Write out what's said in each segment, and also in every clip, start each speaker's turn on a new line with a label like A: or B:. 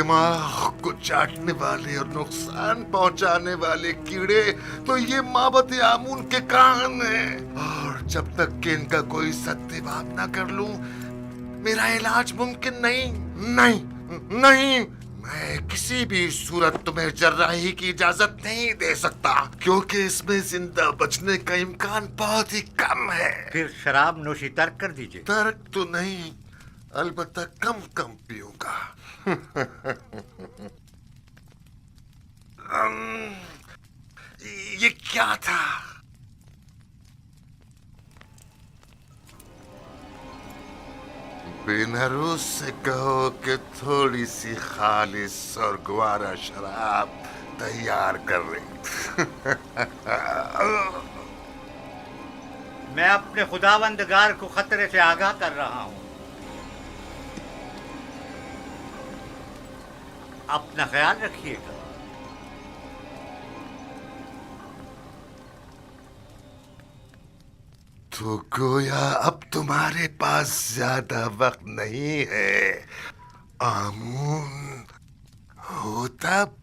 A: दिमाग को चाटने वाले और नुकसान पहुंचाने वाले कीड़े तो ये माबत आमून के कान हैं। और जब तक कि इनका कोई सद्भाव न कर लूं, मेरा इलाज मुमकिन नहीं। नहीं नहीं, मैं किसी भी सूरत तुम्हें जर्राही की इजाजत नहीं दे सकता, क्योंकि इसमें जिंदा बचने का इम्कान बहुत ही कम है।
B: फिर शराब नोशी तर्क कर दीजिए।
A: तर्क तो नहीं, अलबत्ता कम कम पीऊंगा। ये क्या था? बेनरूस से कहो कि थोड़ी सी खालिस और ग्वारा शराब तैयार कर रही।
B: मैं अपने खुदावंदगार को खतरे से आगाह कर रहा हूं। अपना ख्याल रखिएगा।
A: तो गोया अब तुम्हारे पास ज्यादा वक्त नहीं है आमून। हो तब।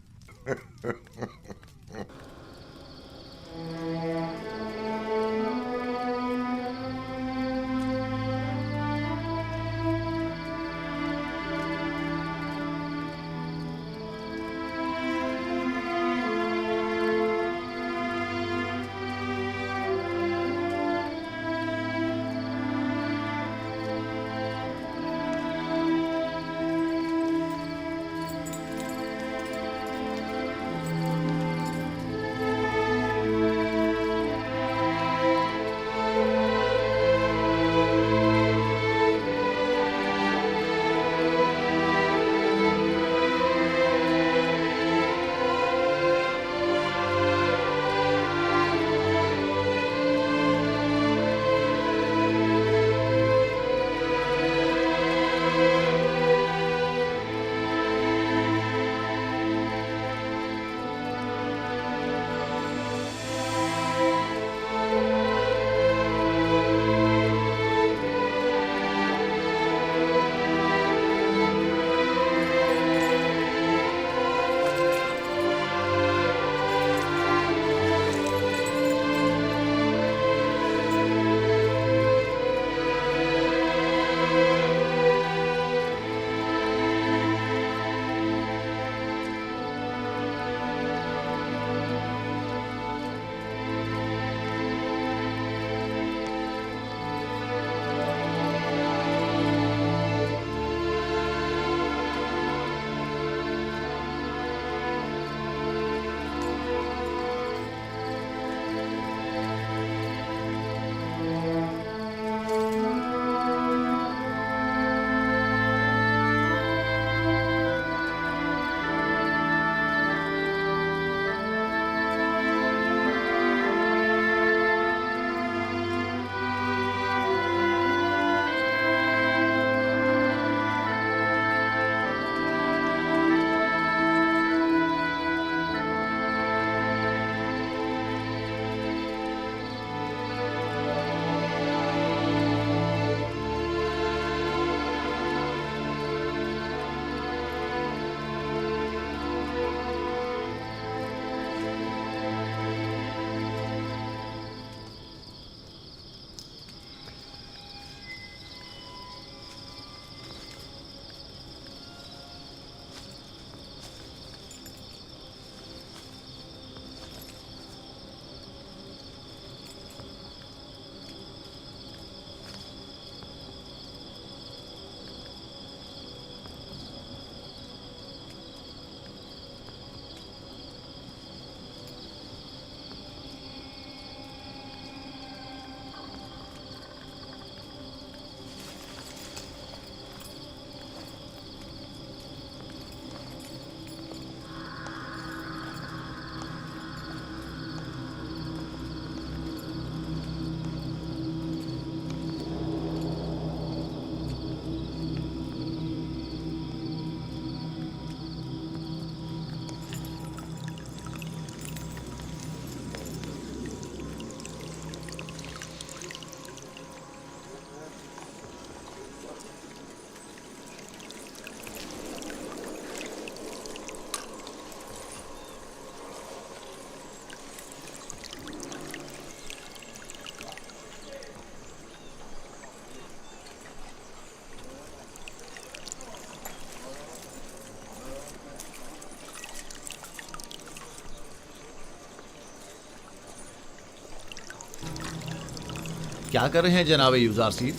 C: क्या कर रहे हैं जनाब यूजारसीद?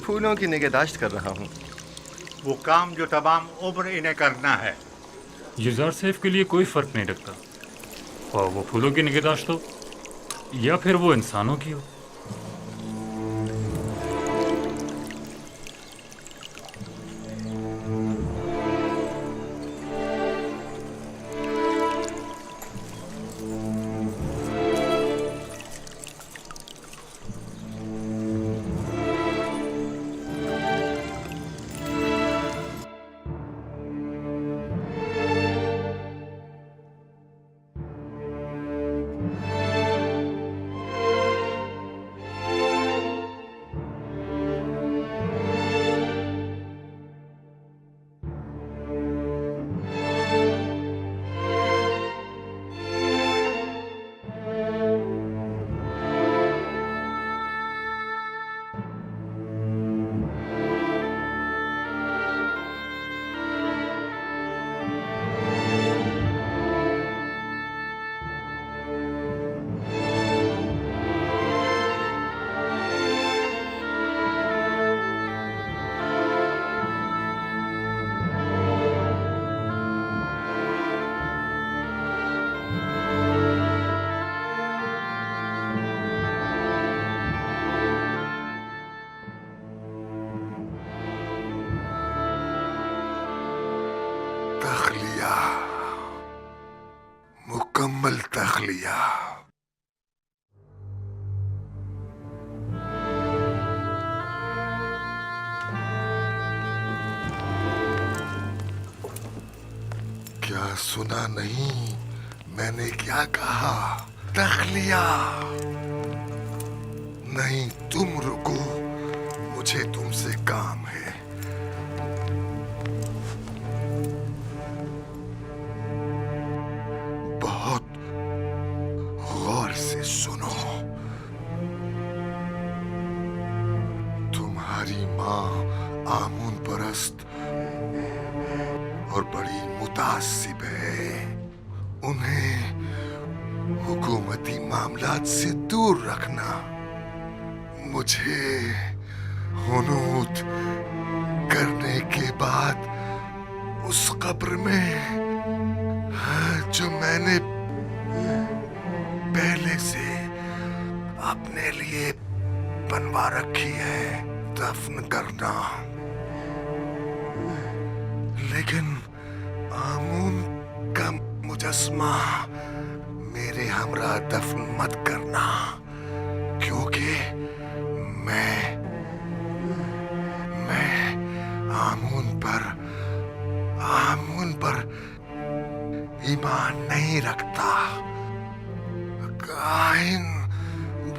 D: फूलों की निगहदाश्त कर रहा हूँ।
B: वो काम जो तमाम उम्र इन्हें करना है।
E: यूज़र सेफ के लिए कोई फ़र्क नहीं रखता, और वो फूलों की निगहदाश्त हो या फिर वो इंसानों की हो।
A: तख्लिया, मुकम्मल तख्लिया। क्या सुना नहीं? मैंने क्या कहा? तख्लिया। नहीं, तुम रुको, मुझे तुमसे काम है। बहुत गौर से सुनो। तुम्हारी माँ आमुन परस्त और बड़ी मुतासिब है। उन्हें हुकूमती मामलात से दूर रखना। मुझे हुनूद करने के बाद उस कब्र में जो मैंने पहले से अपने लिए बनवा रखी है दफन करना। लेकिन आमून का मुजस्मा मेरे हमरा दफन मत करना, क्योंकि मैं आमून पर ईमान नहीं रखता। काहिन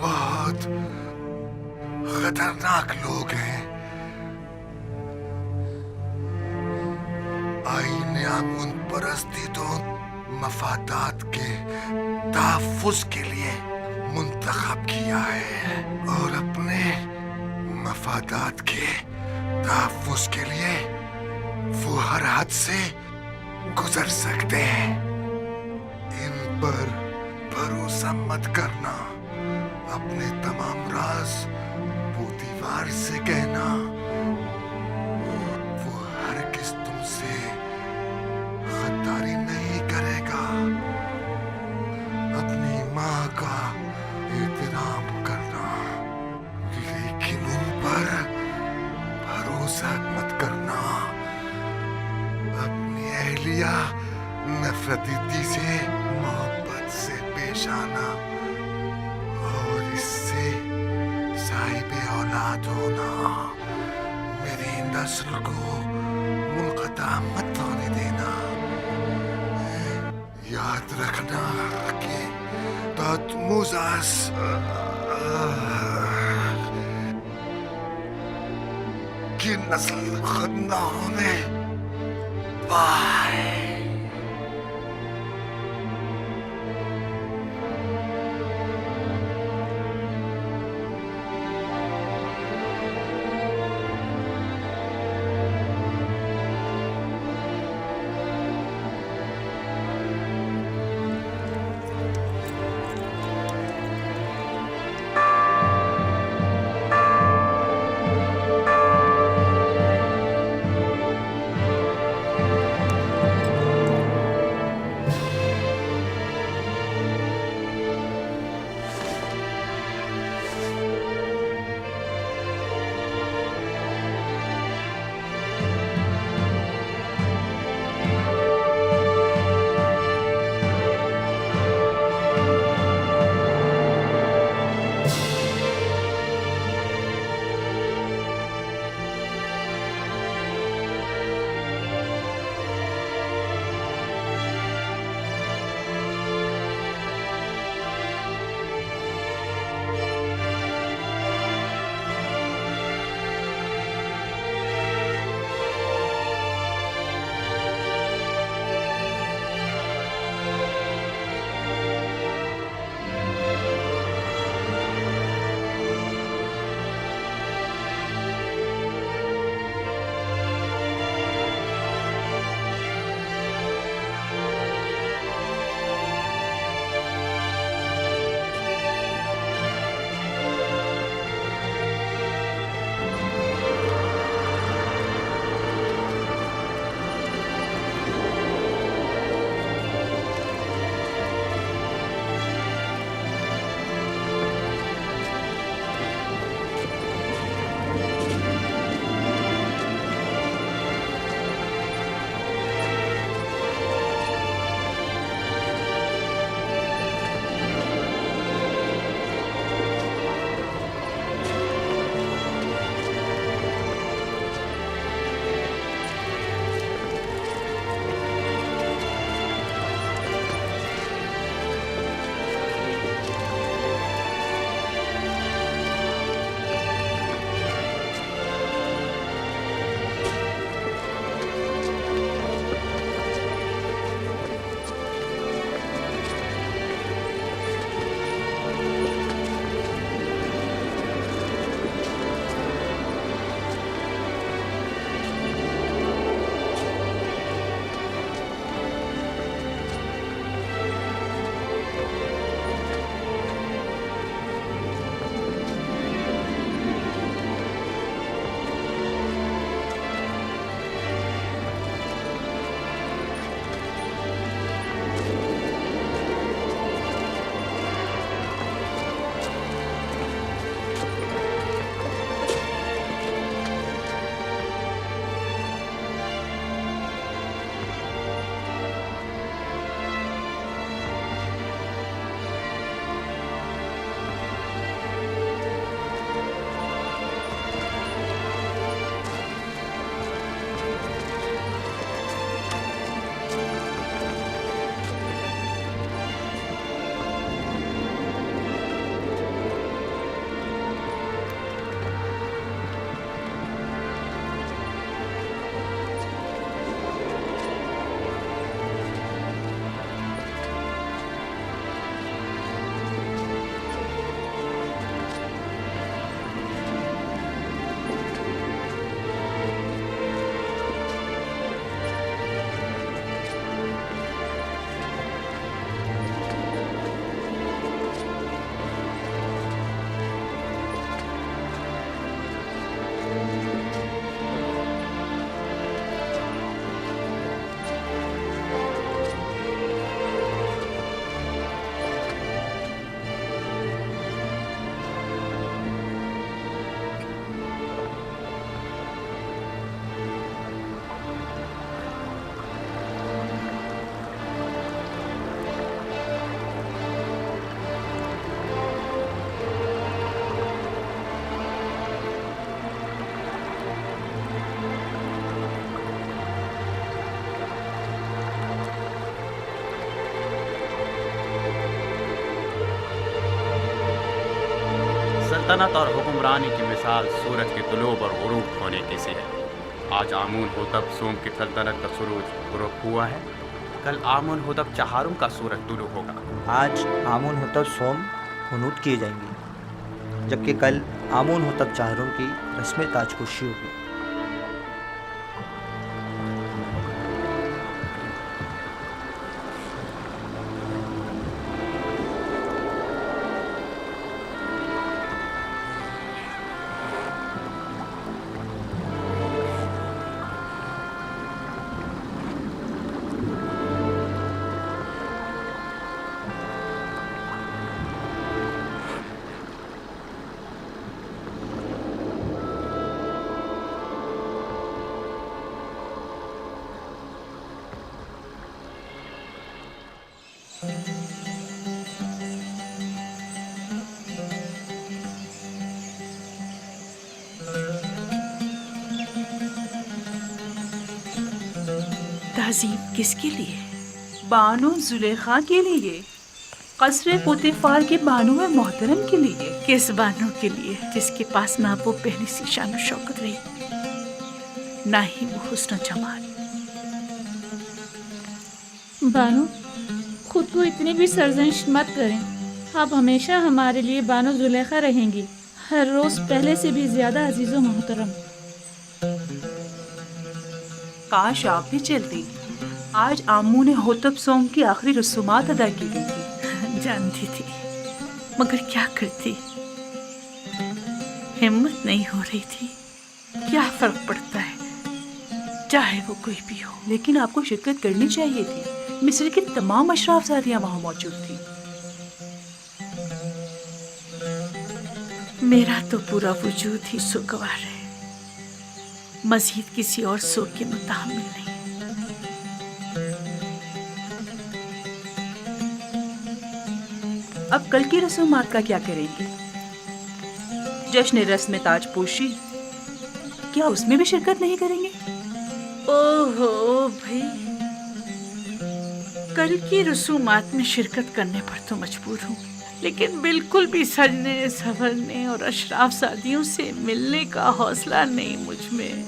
A: बहुत खतरनाक लोग हैं। आईने आमून परस्ती तो मफादात के तहफ़्फ़ुज़ के लिए मुंतखब किया है, और अपने मफादात के तहफ़्फ़ुज़ के लिए वो हर हद से गुजर सकते हैं। इन पर भरोसा मत करना। अपने तमाम राज वो दीवार से कहना। वो हरगिज़ तुमसे गद्दारी नहीं करेगा। अपनी माँ का एहतराम करना, लेकिन उन पर भरोसा मत करना। अपनी अहलिया नफरती से मोहब्बत से पेश आना, और इससे साहिबे औलाद होना। मेरी नस्ल को मुनक़ता मत होने देना। याद रखना कि तहतमुज़ास की नस्ल खत्म न होने पाए।
F: सल्तनत और हुक्मरानी की मिसाल सूरज के तुलूब और गुरूब होने की सी है। आज आमून होतब सोम की सल्तनत का सूरज गुरूब हुआ है, कल आमून होतब चहारुम का सूरज तुलू होगा।
G: आज आमून होतब सोम हुनूत किए जाएंगे, जबकि कल आमून होतब चहारुम की रस्म ताजपोशी होगी।
H: ताज़ीम किसके लिए? बानो जुलेखा के लिए, कसरे पोतेफार के बानो मोहतरम के लिए। किस बानो के लिए जिसके पास ना वो पहली सी शान शौकत रही, ना ही वो हुस्न जमाल।
I: बानो, खुद को इतनी भी सरजनिश मत करें। आप हमेशा हमारे लिए बानो जुलेखा रहेंगी, हर रोज़ पहले से भी ज़्यादा अजीज़ व मोहतरम।
H: काश आप भी चलती। आज आमू ने होतब सोम की आखिरी रसूमात अदा की गई थी। जानती थी, मगर क्या करती, हिम्मत नहीं हो रही थी। क्या फर्क पड़ता है, चाहे वो कोई भी हो। लेकिन आपको शिरकत करनी चाहिए थी। मिस्र की तमाम अशराफजादियां वहां मौजूद थी। मेरा तो पूरा वजूद ही सुगवार है, मज़ीद किसी और सुख के मुताबिक नहीं। अब कल की रसूमात का क्या करेंगे? जश्न रस्म ताजपोशी, क्या उसमें भी शिरकत नहीं करेंगे? ओहो भाई, कल की रसूमात में शिरकत करने पर तो मजबूर हूँ, लेकिन बिल्कुल भी सजने संवरने और अशराफ सादियों से मिलने का हौसला नहीं मुझ में।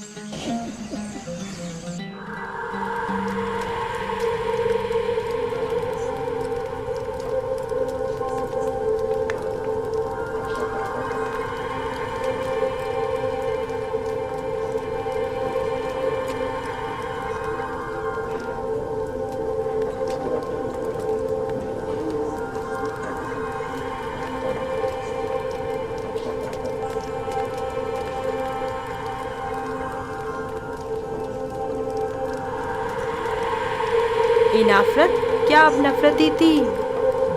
J: नफरत, क्या अब नफरती थी?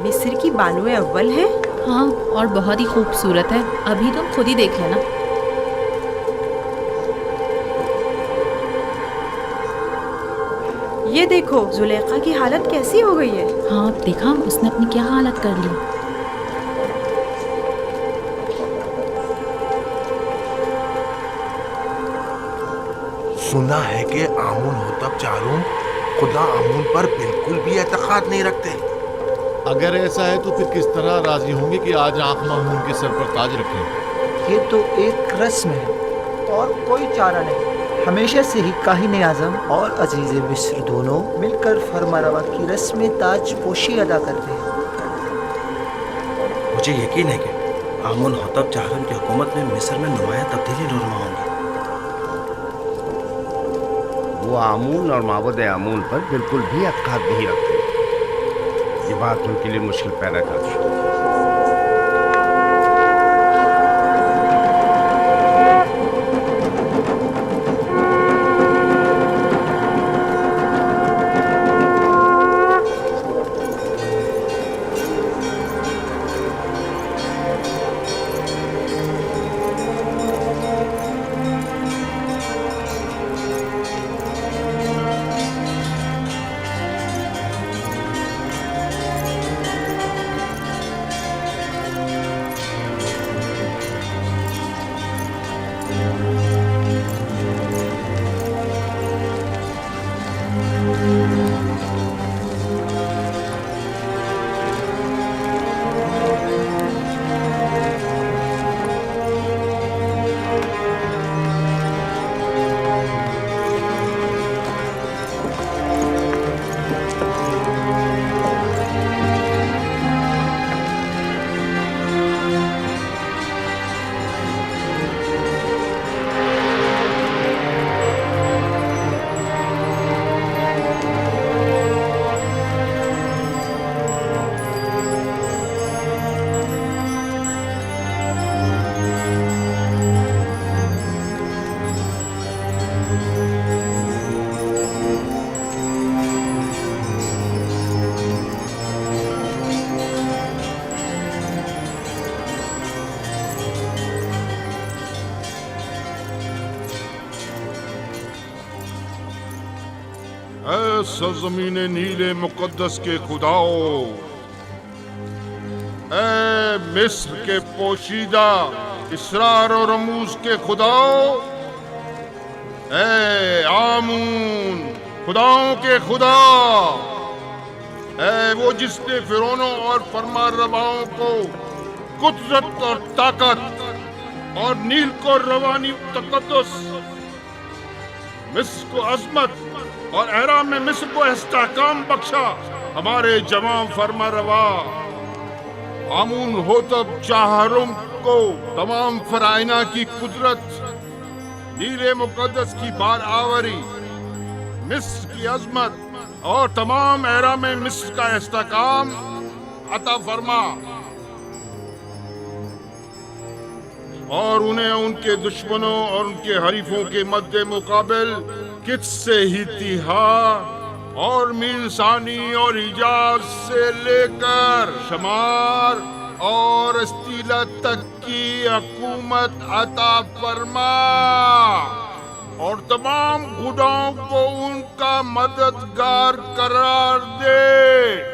J: मिस्र की बानुए अव्वल है।
K: हाँ, और बहुत ही खूबसूरत है। अभी तुम खुद ही देख लेना।
J: ये देखो, जुलेखा की हालत कैसी हो गई है।
K: हाँ, देखा उसने अपनी क्या हालत कर ली।
A: सुना है कि आमून होतब चारूम खुदा आमून पर बिल्कुल भी एतकाद नहीं रखते।
C: अगर ऐसा है तो फिर किस तरह राजी होंगे कि आज आंख मामून के सर पर ताज रखें?
G: ये तो एक रस्म है और कोई चारा नहीं। हमेशा से ही काहिन आज़म और अजीज़ मिस्र दोनों मिलकर फरमारवा की रस्म ताज पोशी अदा करते हैं।
L: मुझे यकीन है कि आमून होतब चाहरम की हुकूमत में मिस्र में नुमाया तब्दीली नुरमा होंगी।
M: वो आमून और माबद आमून पर बिल्कुल भी एतकाद नहीं रखते। ये बात उनके लिए मुश्किल पैदा करती है।
N: ऐ सरजमीन नीले मुकद्दस के खुदाओ, ऐ मिस्र के पोशीदा इसरार और रमूज के खुदाओ, ऐ आमून खुदाओं के खुदा, ऐ वो जिसने फिरौनों और फरमारवाओं को कुदरत और ताकत और नील को रवानी तकद्दुस, मिस्र को अजमत और एराम में मिस्र को इस्तेहकाम बख्शा, हमारे जवां फरमा रवा आमून होतब चाहरुम को तमाम फराइना की कुदरत, नीले मुकद्दस की बार आवरी, मिस्र की अजमत और तमाम एराम में मिस्र का इस्तेहकाम अता फरमा, और उन्हें उनके दुश्मनों और उनके हरीफों के मद्दे मुकाबिल किससे ही तिहा और मीरसानी और हिजाज से लेकर शमार और अस्तीला तक की हुकूमत अता फरमा, और तमाम खुदाओं को उनका मददगार करार दे।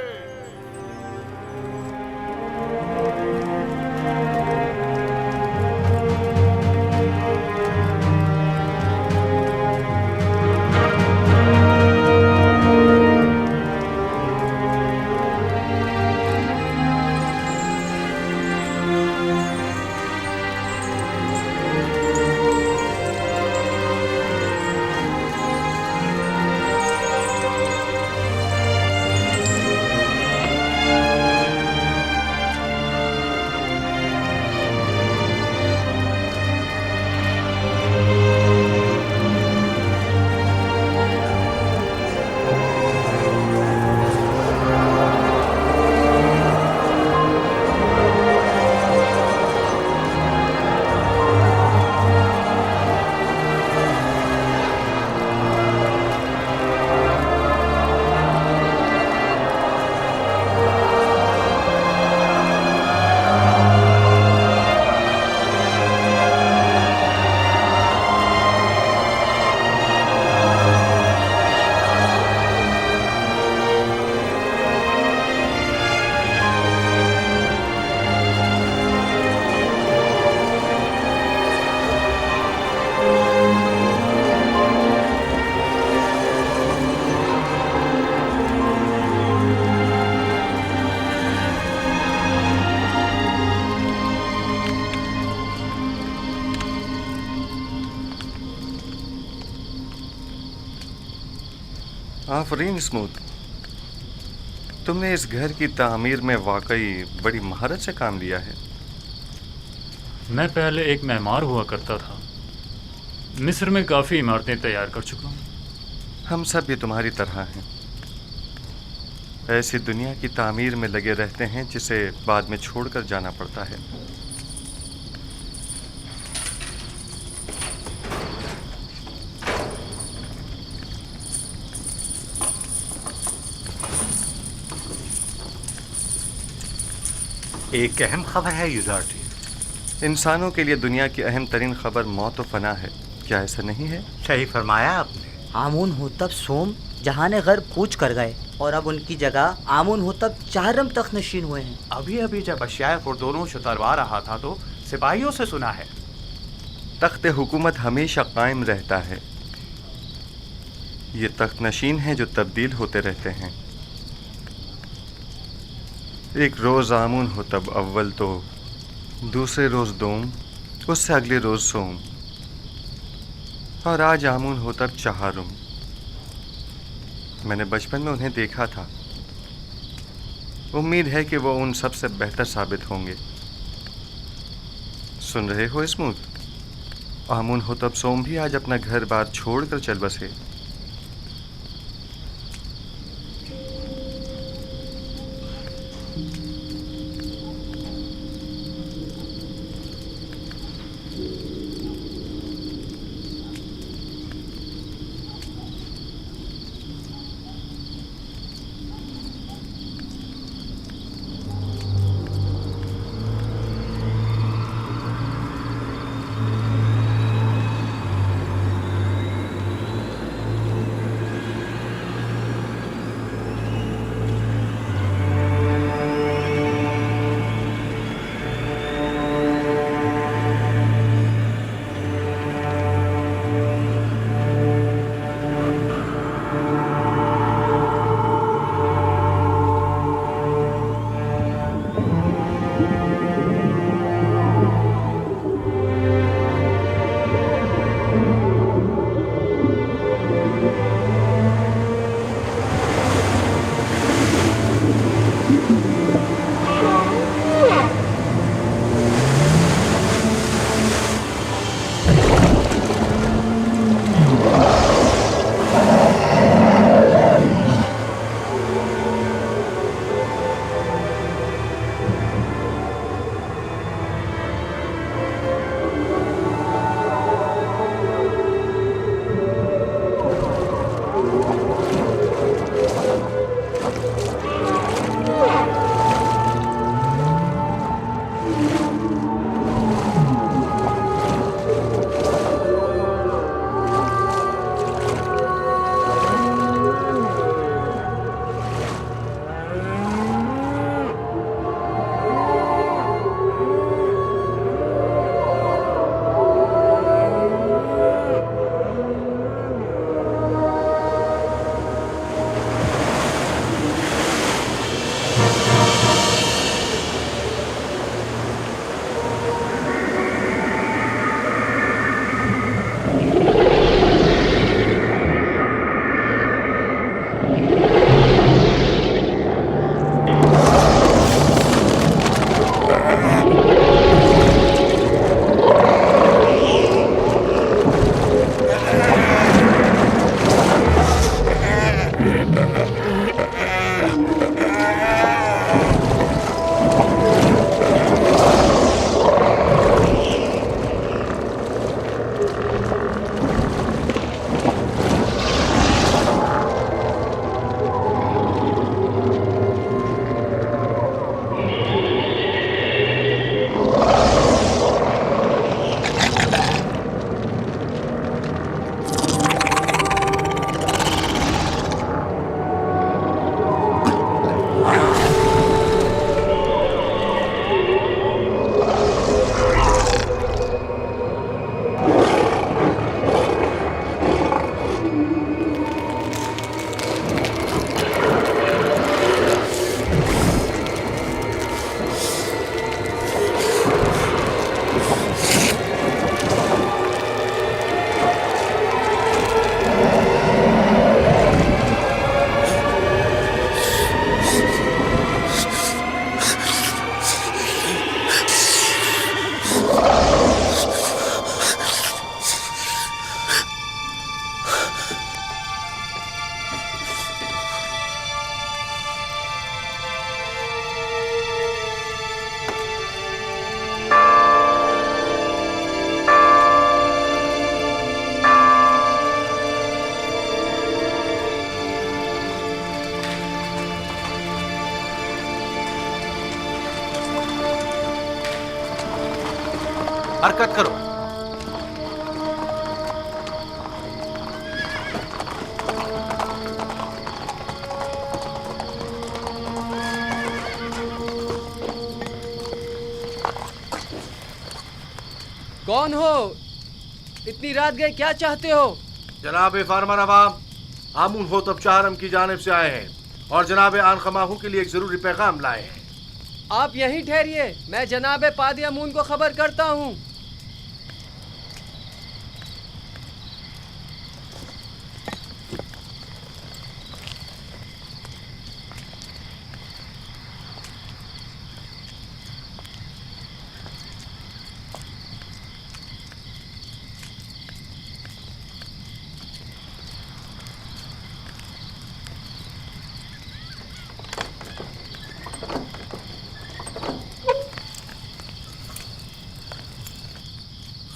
D: आफरीन स्मूथ, तुमने इस घर की तामीर में वाकई बड़ी महारत से काम लिया है।
E: मैं पहले एक मेहमान हुआ करता था, मिस्र में काफ़ी इमारतें तैयार कर चुका हूँ।
D: हम सब भी तुम्हारी तरह हैं, ऐसी दुनिया की तामीर में लगे रहते हैं जिसे बाद में छोड़कर जाना पड़ता है।
B: एक अहम खबर है युदार्टी।
D: इंसानों के लिए दुनिया की अहम तरीन खबर मौत व फना है, क्या ऐसा नहीं है?
B: सही फरमाया आपने।
G: आमून होतब सोम जहाने घर कूच कर गए और अब उनकी जगह आमून होतब चाहरम तक नशीन हुए हैं।
F: अभी अभी जब अशियाए खुर्दोनों शुतरवा रहा था तो सिपाहियों से सुना है
D: तख्त हुकूमत हमेशा कायम रहता है। ये तख्त नशीन हैं जो तब्दील होते रहते हैं। एक रोज़ आमून हो तब अव्वल तो, दूसरे रोज़ दोम, उससे अगले रोज़ सोम, और आज आमून हो तब चहारुम। मैंने बचपन में उन्हें देखा था, उम्मीद है कि वो उन सब से बेहतर साबित होंगे। सुन रहे हो स्मूथ? आमून हो तब सोम भी आज अपना घर बार छोड़कर चल बसे।
L: हरकत करो।
O: कौन हो? इतनी रात गए, क्या चाहते हो?
L: जनाब फार्मर अवाम, आमून होतब चाहरम की जानिब से आए हैं और जनाब आन खमाहू के लिए एक जरूरी पैगाम लाए हैं।
O: आप यहीं ठहरिए, मैं जनाब पादी अमून को खबर करता हूँ।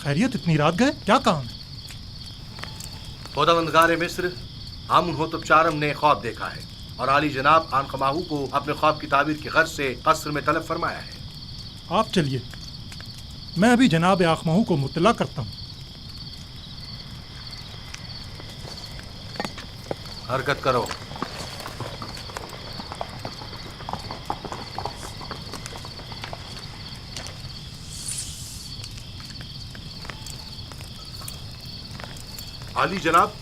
P: खैरियत, इतनी रात गए, क्या काम?
L: खुदावंदगार मिस्र आमून होतब चाहरम ने ख्वाब देखा है और आली जनाब आन खमाहू को अपने ख्वाब की ताबीर की गर्ज से कस्र में तलब फरमाया है।
P: आप चलिए, मैं अभी जनाब आखमाहू को मुत्तला करता हूँ।
L: हरकत करो। आली जनाब,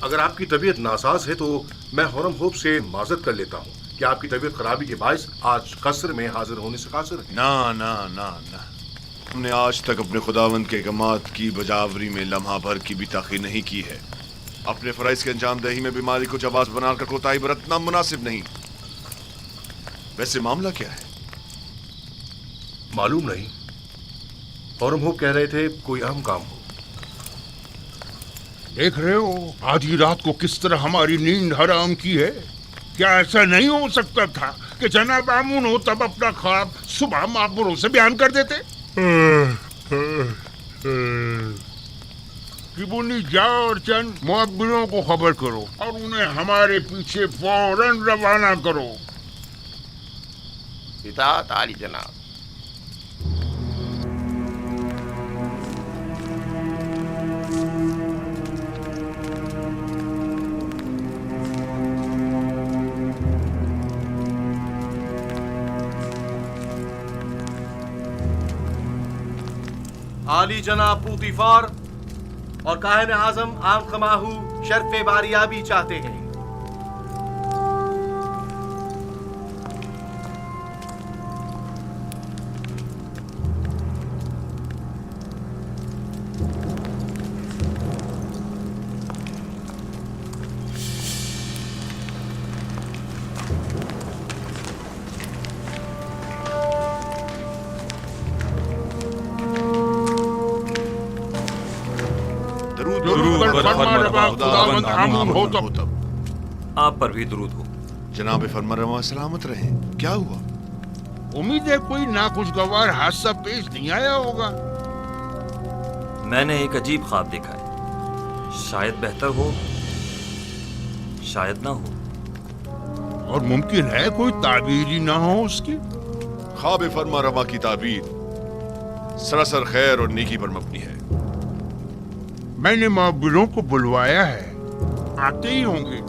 L: अगर आपकी तबीयत नासाज है तो मैं हरम होप से माजरत कर लेता हूँ कि आपकी तबीयत खराबी के बायस आज कसर में हाजिर होने से कासिर है।
Q: ना ना ना ना, हमने आज तक अपने खुदावंद के अहकामात की बजावरी में लम्हा भर की भी ताख़ीर नहीं की है। अपने फ़राइज़ के अंजाम दही में बीमारी को जवाज़ बनाकर कोताही बरतना मुनासिब नहीं। वैसे मामला क्या है?
L: मालूम नहीं, हरम होप कह रहे थे कोई अहम काम हो।
N: देख रहे हो आधी रात को किस तरह हमारी नींद हराम की है। क्या ऐसा नहीं हो सकता था कि जनाब आमून हो तब अपना ख्वाब सुबह माबरों से बयान कर देते? ट्रिब्यूनी जाओ और चंद मुअब्बिरों को खबर करो और उन्हें हमारे पीछे फौरन रवाना करो।
M: इताअत आली जनाब।
L: आली जनाब पूतीफार और काहिन आजम आम खमाहू शर्फ बारियाबी चाहते हैं।
R: आप पर भी दरूद हो।
Q: जनाब फरमारवा सलामत रहे। क्या हुआ?
N: उम्मीद है कोई नाखुशगवार हादसा पेश नहीं आया होगा।
R: मैंने एक अजीब ख्वाब देखा है, शायद बेहतर हो शायद ना हो।
N: और मुमकिन है कोई ताबीर ही ना हो उसकी।
Q: ख्वाब फरमारवा की ताबीर सरासर खैर और नेकी पर मबनी है।
N: मैंने मुअब्बिरों को बुलवाया है, आते ही होंगे।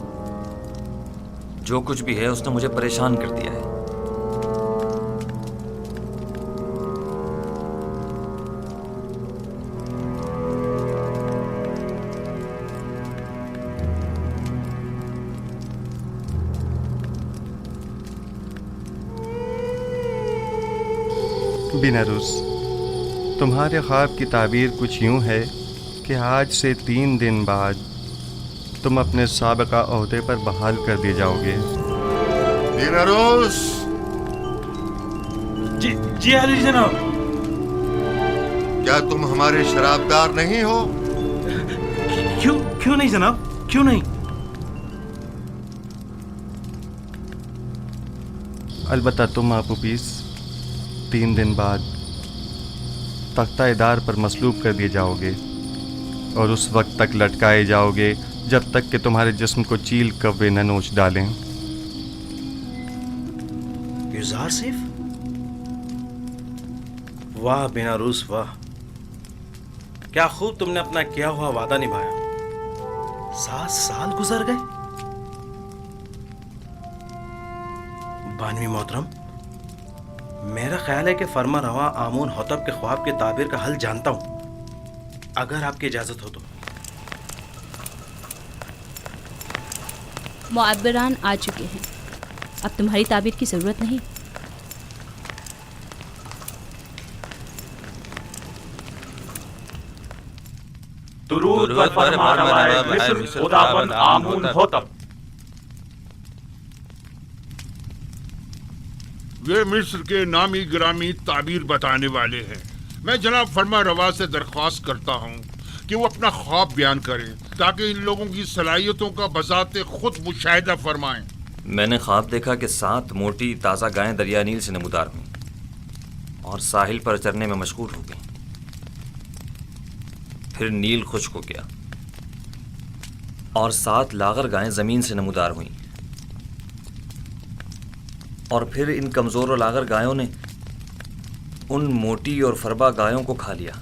R: जो कुछ भी है उसने मुझे परेशान कर दिया है।
D: बिनारुस, तुम्हारे ख्वाब की ताबीर कुछ यूं है कि आज से 3 दिन बाद तुम अपने साबिका ओहदे पर बहाल कर दिए जाओगे।
A: बिनारुस।
R: जी आली जनाब।
A: क्या तुम हमारे शराबदार नहीं हो?
L: क्यों नहीं जनाब, क्यों नहीं?
D: अलबत्ता तुम आपूपीस 3 दिन बाद तख्ता-ए-दार पर मसलूब कर दिए जाओगे और उस वक्त तक लटकाए जाओगे जब तक कि तुम्हारे जिस्म को चील कव्वे न नोच डालें।
L: युज़ार सिर्फ
S: वाह बिना रूस वाह, क्या खूब तुमने अपना किया हुआ वादा निभाया। 7 साल गुजर गए। बानवी मोहतरम, मेरा ख्याल है कि फरमा रवा आमून होतब के ख्वाब के ताबीर का हल जानता हूं, अगर आपकी इजाजत हो तो।
T: मुअब्बिरान आ चुके हैं, अब तुम्हारी ताबीर की जरूरत नहीं।
U: दुरूद व फरमा रवाए मिस्र खुदावंद आमून होतब।
N: वे मिस्र के नामी गिरामी ताबीर बताने वाले हैं। मैं जनाब फरमा रवा से दरख्वास्त करता हूँ कि वो अपना ख्वाब बयान करें ताकि इन लोगों की सलाहियतों का बजाते खुद मुशाहिदा फरमाएं।
R: मैंने ख्वाब देखा कि 7 मोटी ताज़ा गायें दरिया नील से नमूदार हुईं और साहिल पर चरने में मशगूल हो गईं। फिर नील खुश्क हो गया और 7 लागर गायें ज़मीन से नमूदार हुईं और फिर इन कमज़ोर और लागर गायों ने उन मोटी और फरबा गायों को खा लिया।